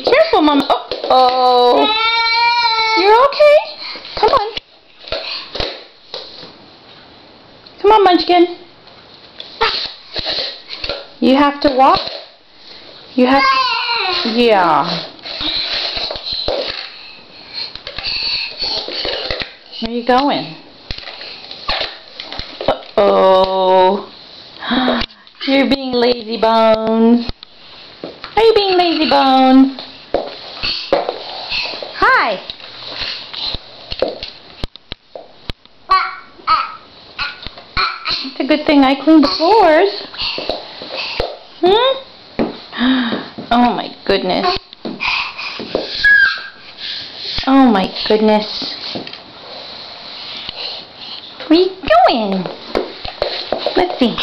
Careful, Mama. Oh. You're okay? Come on. Come on, Munchkin. You have to walk. You have to... Yeah. Where are you going? Uh-oh. You're being lazy bones. Are you being lazy bones? Hi. It's a good thing I cleaned the floors. Oh my goodness. Oh my goodness. Where are you going? Let's see.